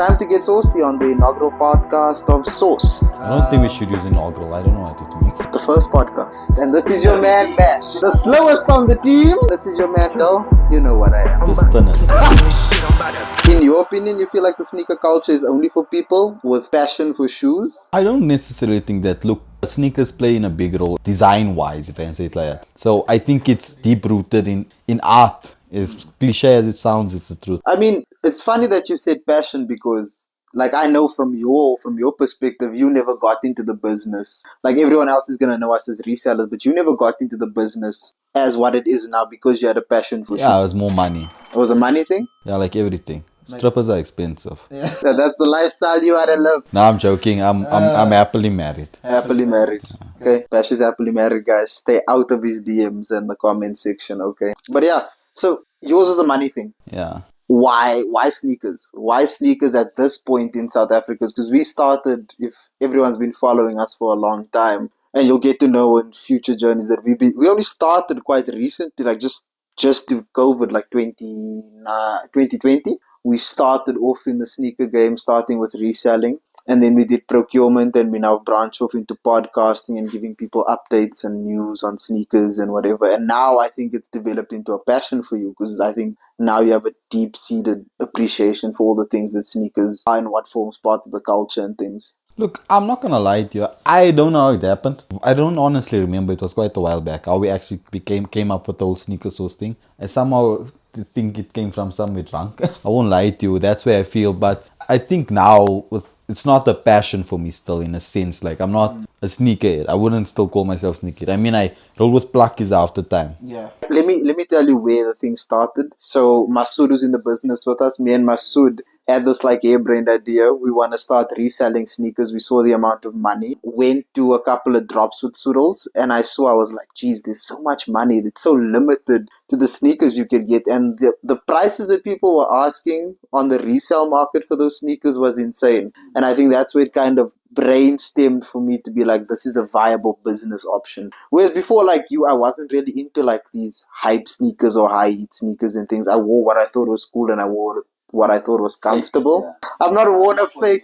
time to get saucy on the inaugural podcast of SAUCED. I don't think we should use inaugural. I don't know what it means. The first podcast. And this is your man Bash. The slowest on the team. This is your man Dell. You know what I am. The thinnest. In your opinion, you feel like the sneaker culture is only for people with passion for shoes? I don't necessarily think that. Look, sneakers play in a big role design-wise, if I can say it like that. So I think it's deep-rooted in art. As cliche as it sounds, it's the truth. I mean, it's funny that you said passion because, like, I know from your perspective, you never got into the business. Like, everyone else is going to know us as resellers, but you never got into the business as what it is now because you had a passion for shoes. Yeah, it was more money. It was a money thing? Yeah, like everything. Strippers are expensive. Yeah, that's the lifestyle you had to live. No, I'm joking. I'm happily married. Happily married. Okay, Bash is happily married, guys. Stay out of his DMs and the comment section, okay? But yeah, so yours was a money thing. Yeah. Why sneakers? Why sneakers at this point in South Africa? Because we started, if everyone's been following us for a long time, and you'll get to know in future journeys that we only started quite recently, like just to COVID, like 2020. We started off in the sneaker game, starting with reselling. And then we did procurement, and we now branch off into podcasting and giving people updates and news on sneakers and whatever. And now I think it's developed into a passion for you because I think now you have a deep-seated appreciation for all the things that sneakers are and what forms part of the culture and things. Look, I'm not gonna lie to you. I don't know how it happened. I don't honestly remember. It was quite a while back how we actually came up with the whole sneaker source thing. I somehow think it came from somewhere drunk. I won't lie to you. That's where I feel. But I think now it's not a passion for me still, in a sense. Like, I'm not a sneakerhead. I wouldn't still call myself sneakerhead. I mean, I roll with pluckies after time. Yeah. Let me tell you where the thing started. So Masood was in the business with us. Me and Masood had this like harebrained idea. We want to start reselling sneakers. We saw the amount of money. Went to a couple of drops with Soodles, and I was like, geez, there's so much money. It's so limited to the sneakers you could get. And the prices that people were asking on the resale market for those sneakers was insane. And I think that's where it kind of brainstemmed for me to be like, this is a viable business option. Whereas before, like you, I wasn't really into like these hype sneakers or high heat sneakers and things. I wore what I thought was cool and I wore what I thought was comfortable. Yeah. I've not worn a fake.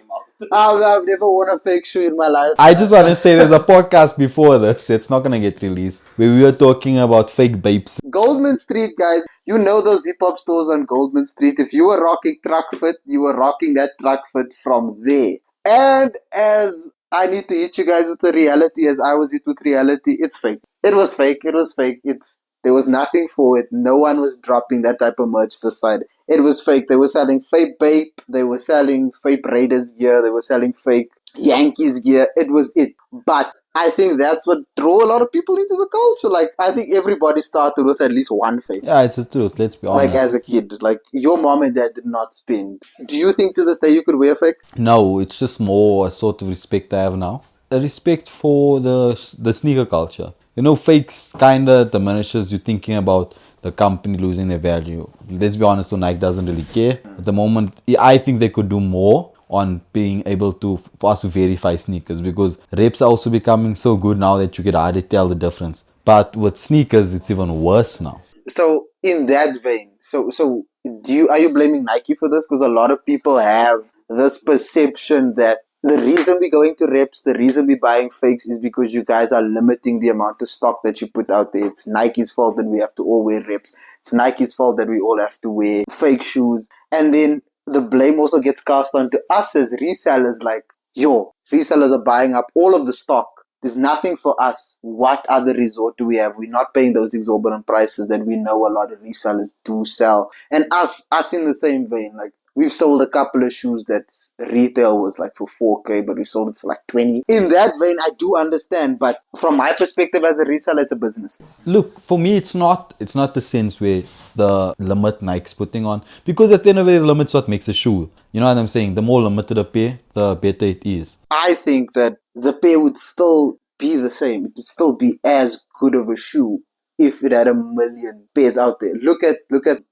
I've never worn a fake shoe in my life. I just want to say there's a podcast before this. It's not going to get released. Where we were talking about fake babes. Goldman Street, guys. You know those hip-hop stores on Goldman Street. If you were rocking truck fit, you were rocking that truck fit from there. And as I need to hit you guys with the reality, as I was hit with reality, it's fake. It was fake. There was nothing for it. No one was dropping that type of merch this side. It was fake. They were selling fake Bape. They were selling fake Raiders gear. They were selling fake Yankees gear. It was it. But I think that's what drew a lot of people into the culture. Like, I think everybody started with at least one fake. Yeah, it's the truth. Let's be honest. Like, as a kid. Like, your mom and dad did not spend. Do you think to this day you could wear fake? No, it's just more a sort of respect I have now. A respect for the sneaker culture. You know, fakes kind of diminishes you thinking about the company losing their value. Let's be honest, so Nike doesn't really care. At the moment, I think they could do more on being able to, for us to verify sneakers, because reps are also becoming so good now that you can hardly tell the difference. But with sneakers, it's even worse now. So, in that vein, are you blaming Nike for this? Because a lot of people have this perception that the reason we're going to reps, the reason we're buying fakes is because you guys are limiting the amount of stock that you put out there. It's Nike's fault that we have to all wear reps. It's Nike's fault that we all have to wear fake shoes. And then the blame also gets cast onto us as resellers, like, resellers are buying up all of the stock. There's nothing for us. What other resort do we have? We're not paying those exorbitant prices that we know a lot of resellers do sell. And us in the same vein, like, we've sold a couple of shoes that retail was like for 4K, but we sold it for like 20. In that vein, I do understand, but from my perspective as a reseller, it's a business. Look, for me, it's not the sense where the limit Nike's putting on, because at the end of the day, the limit's what makes a shoe. You know what I'm saying? The more limited a pair, the better it is. I think that the pair would still be the same. It would still be as good of a shoe if it had a million pairs out there. Look at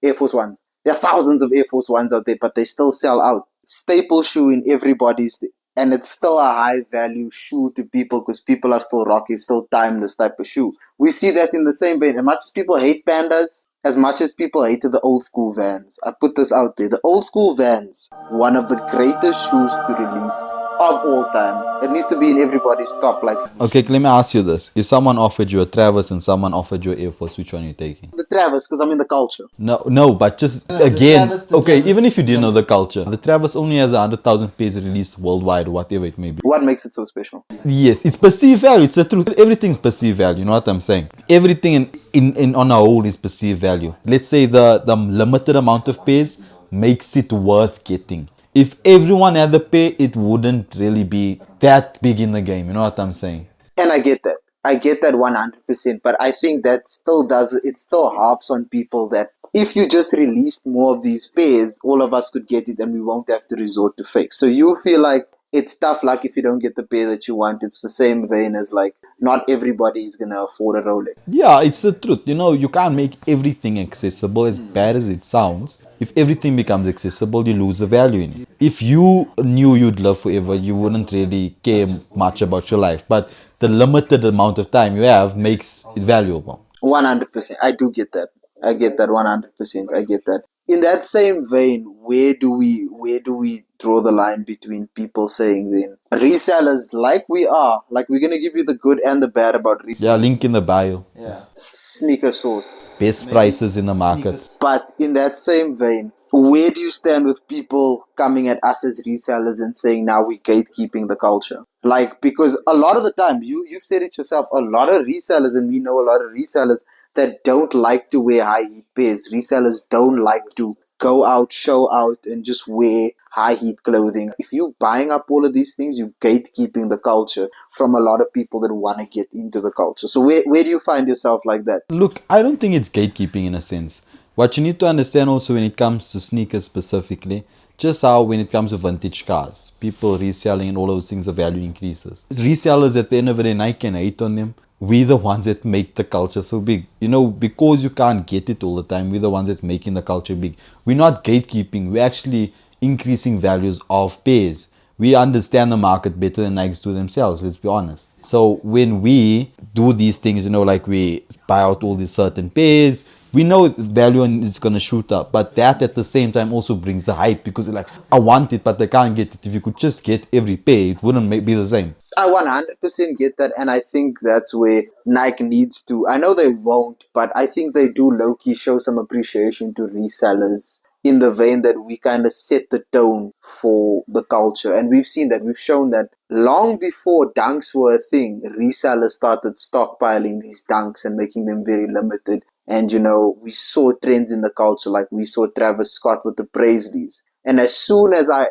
Air Force Ones. There are thousands of Air Force Ones out there, but they still sell out. Staple shoe in everybody's, and it's still a high value shoe to people because people are still rocking, still timeless type of shoe. We see that in the same vein. As much as people hate pandas, as much as people hated the old school Vans, I put this out there. The old school Vans, one of the greatest shoes to release of all time. It needs to be in everybody's top, like Okay, let me ask you this. If someone offered you a Travis and someone offered you an Air Force, which one are you taking? the Travis, because I'm in the culture. No, but just again, okay, even if you didn't know the culture, the Travis only has 100,000 pairs released worldwide, whatever it may be. What makes it so special? Yes, it's perceived value. It's the truth. Everything's perceived value. You know what I'm saying? Everything in on a whole is perceived value. Let's say the limited amount of pairs makes it worth getting. If everyone had the pair, it wouldn't really be that big in the game. You know what I'm saying? And I get that. I get that 100%. But I think that still it still harps on people that if you just released more of these pairs, all of us could get it and we won't have to resort to fakes. So you feel like it's tough luck if you don't get the pair that you want. It's the same vein as like not everybody is going to afford a Rolex. Yeah, it's the truth. You know, you can't make everything accessible, as bad as it sounds. If everything becomes accessible, you lose the value in it. If you knew you'd live forever, you wouldn't really care much about your life. But the limited amount of time you have makes it valuable. 100%. I do get that. I get that 100%. I get that. In that same vein, where do we draw the line between people saying then resellers like we're gonna give you the good and the bad about resellers. Yeah, link in the bio. Sneaker source. Best prices in the market. But in that same vein, where do you stand with people coming at us as resellers and saying now we're gatekeeping the culture? Like, because a lot of the time, you've said it yourself, a lot of resellers, and we know a lot of resellers that don't like to wear high heat pairs. Resellers don't like to go out, show out, and just wear high heat clothing. If you're buying up all of these things, you're gatekeeping the culture from a lot of people that want to get into the culture. So where do you find yourself like that? Look, I don't think it's gatekeeping in a sense. What you need to understand also when it comes to sneakers specifically, just how when it comes to vintage cars, people reselling and all those things, the value increases. It's resellers at the end of the day, Nike can hate on them. We're the ones that make the culture so big. You know, because you can't get it all the time, we're the ones that making the culture big. We're not gatekeeping, we're actually increasing values of pairs. We understand the market better than Nikes do themselves, let's be honest. So when we do these things, you know, like we buy out all these certain pairs, we know value and it's gonna shoot up, but that at the same time also brings the hype because like I want it but I can't get it. If you could just get every pair, it wouldn't be the same. I 100% get that, and I think that's where Nike needs to. I know they won't, but I think they do low key show some appreciation to resellers in the vein that we kind of set the tone for the culture. And we've seen that, we've shown that long before dunks were a thing, resellers started stockpiling these dunks and making them very limited. And you know, we saw trends in the culture, like we saw Travis Scott with the Preisleys. And as soon as I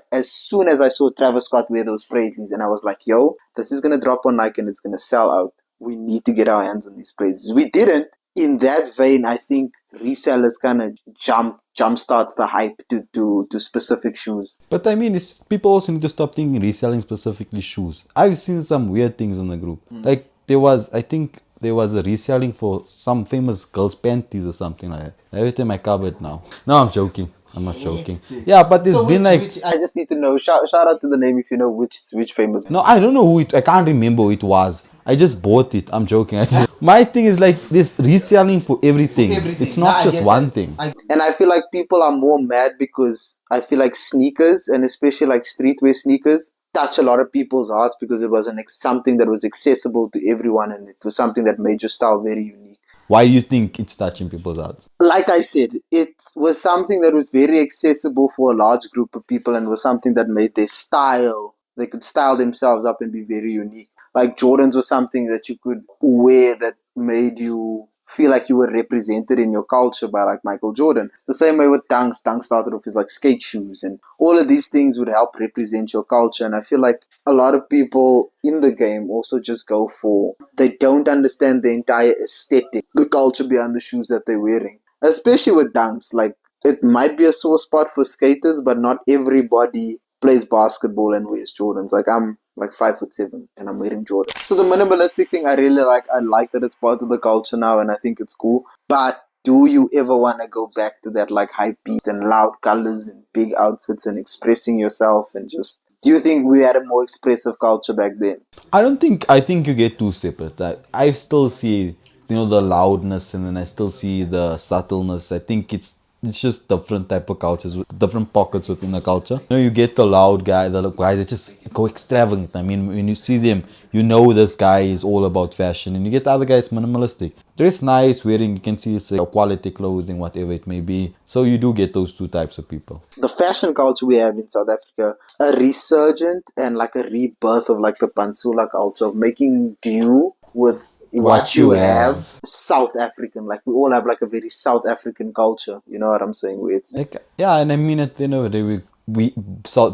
saw Travis Scott wear those Preisleys, and I was like, yo, this is gonna drop on Nike and it's gonna sell out. We need to get our hands on these Preisleys. We didn't. In that vein, I think resellers kind of jump starts the hype to specific shoes. But I mean, it's, people also need to stop thinking reselling specifically shoes. I've seen some weird things in the group. Like I think there was a reselling for some famous girl's panties or something like that. I have it in my cupboard now. No, I'm joking. I'm not joking. Yeah, but there's been like... I just need to know. Shout out to the name if you know which famous. No, I don't know who it... I can't remember who it was. I just bought it. I'm joking. My thing is like this reselling for everything. It's not just one thing. And I feel like people are more mad because I feel like sneakers, and especially like streetwear sneakers, touch a lot of people's hearts because it was something that was accessible to everyone, and it was something that made your style very unique. Why do you think it's touching people's hearts? Like I said, it was something that was very accessible for a large group of people, and was something that made their style. They could style themselves up and be very unique. Like Jordans was something that you could wear that made you feel like you were represented in your culture by like Michael Jordan. The same way with Dunks. Dunks started off as like skate shoes, and all of these things would help represent your culture. And I feel like a lot of people in the game also just go for, they don't understand the entire aesthetic, the culture behind the shoes that they're wearing. Especially with Dunks. Like, it might be a sore spot for skaters, but not everybody plays basketball and wears Jordans. Like, I'm like 5'7" and I'm wearing Jordan. So the minimalistic thing I really like. I like that it's part of the culture now, and I think it's cool. But do you ever want to go back to that like high piece and loud colors and big outfits and expressing yourself and just... Do you think we had a more expressive culture back then? I think you get two separate. I still see the loudness, and then I still see the subtleness. I think it's just different type of cultures with different pockets within the culture. You get the loud guy, the guys that just go extravagant. I mean, when you see them, this guy is all about fashion, and you get the other guys minimalistic. Dress nice, wearing, you can see it's quality clothing, whatever it may be. So you do get those two types of people. The fashion culture we have in South Africa, a resurgent and like a rebirth of like the Pansula culture, of making do with what you have. South African, like we all have like a very South African culture. You know what I'm saying? Where it's Yeah, and I mean at the end of the day,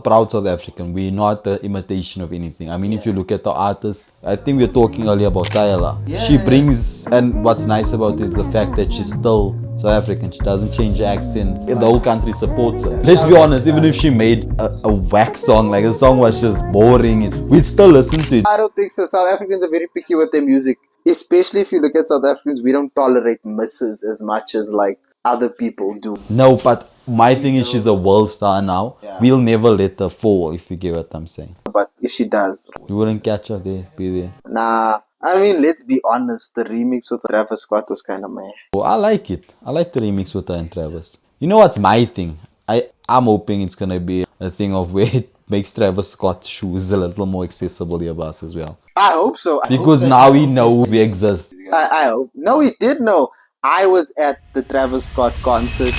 proud South African. We're not the imitation of anything. I mean, if you look at the artists, I think we were talking earlier about Tyler. She brings, and what's nice about it is the fact that she's still South African. She doesn't change her accent. The whole country supports her. Let's be honest, even if she made a whack song, like the song was just boring, we'd still listen to it. I don't think so. South Africans are very picky with their music. Especially if you look at South Africans, we don't tolerate misses as much as like other people do. No, but my thing is she's a world star now. We'll never let her fall, if you get what I'm saying. But if she does, you wouldn't catch her there, be there. Nah. I mean, let's be honest, the remix with Travis Scott was kind of meh. Oh, I like it. I like the remix with her and Travis. You know what's my thing? I'm hoping it's gonna be a thing of where it makes Travis Scott's shoes a little more accessible here us as well. I hope so. Because now we know we exist. I hope. No, we did know. I was at the Travis Scott concert.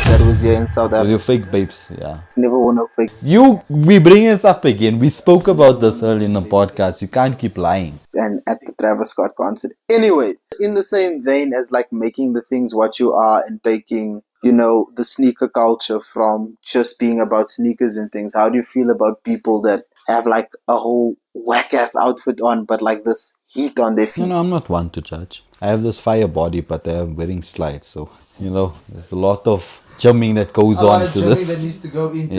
That was here in South Africa. With your fake babes, yeah. Never want to fake. We bring us up again. We spoke about this earlier in the podcast. You can't keep lying. And at the Travis Scott concert. Anyway, in the same vein as like making the things what you are and taking, the sneaker culture from just being about sneakers and things, how do you feel about people that have like a whole whack-ass outfit on but like this heat on their feet? No, I'm not one to judge. I have this fire body, but I'm wearing slides, so there's a lot of gymming that goes on to this. That needs to go into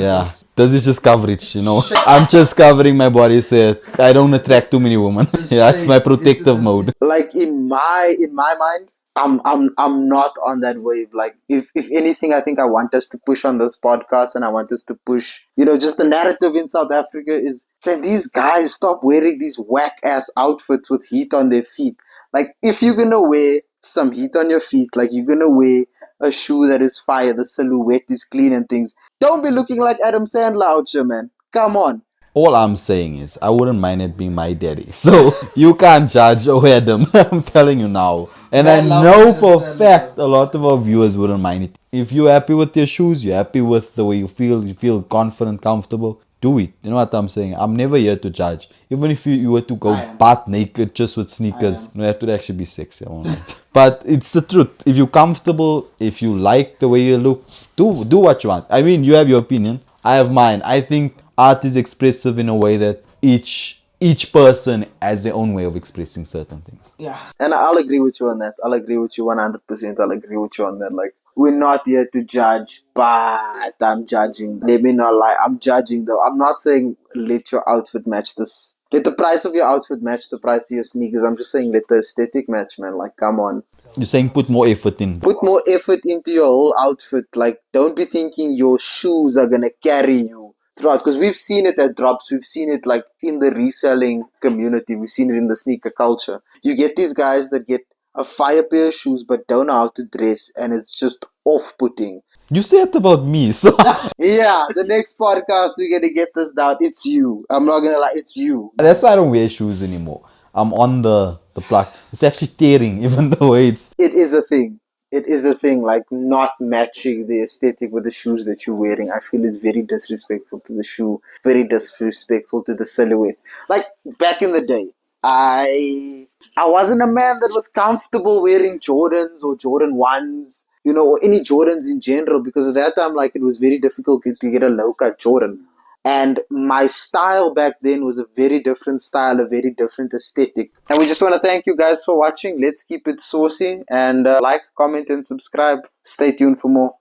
this is just coverage, I'm just covering my body so I don't attract too many women. That's my protective mode. Like in my mind, I'm not on that wave. Like if anything, I think I want us to push on this podcast, and I want us to push, just the narrative in South Africa is, can these guys stop wearing these whack ass outfits with heat on their feet? Like if you're gonna wear some heat on your feet, like you're gonna wear a shoe that is fire, the silhouette is clean and things, don't be looking like Adam Sandler out here, man. Come on. All I'm saying is, I wouldn't mind it being my daddy. So, you can't judge Adam. I'm telling you now. And I know for a fact a lot of our viewers wouldn't mind it. If you're happy with your shoes, you're happy with the way you feel confident, comfortable, do it. You know what I'm saying? I'm never here to judge. Even if you were to go butt naked just with sneakers, that would actually be sexy. I won't lie. But it's the truth. If you're comfortable, if you like the way you look, do what you want. I mean, you have your opinion. I have mine. I think art is expressive in a way that each person has their own way of expressing certain things. Yeah. And I'll agree with you on that. I'll agree with you 100%. I'll agree with you on that. Like, we're not here to judge, but I'm judging. Let me not lie. I'm judging though. I'm not saying let your outfit match this. Let the price of your outfit match the price of your sneakers. I'm just saying let the aesthetic match, man. Like, come on. You're saying put more effort in. Put more effort into your whole outfit. Like, don't be thinking your shoes are gonna carry you throughout, because we've seen it at drops, we've seen it like in the reselling community, we've seen it in the sneaker culture. You get these guys that get a fire pair of shoes but don't know how to dress, and it's just off-putting. You say it about me, so yeah, the next podcast we're gonna get this down. It's you. I'm not gonna lie, it's you. That's why I don't wear shoes anymore. I'm on the plug. It's actually tearing, even though it is a thing. It is a thing, like not matching the aesthetic with the shoes that you're wearing. I feel is very disrespectful to the shoe, very disrespectful to the silhouette. Like back in the day, I wasn't a man that was comfortable wearing Jordans or Jordan 1s, or any Jordans in general, because at that time, like, it was very difficult to get a low-cut Jordan. And my style back then was a very different style, a very different aesthetic. And we just want to thank you guys for watching. Let's keep it saucy, and like, comment, and subscribe. Stay tuned for more.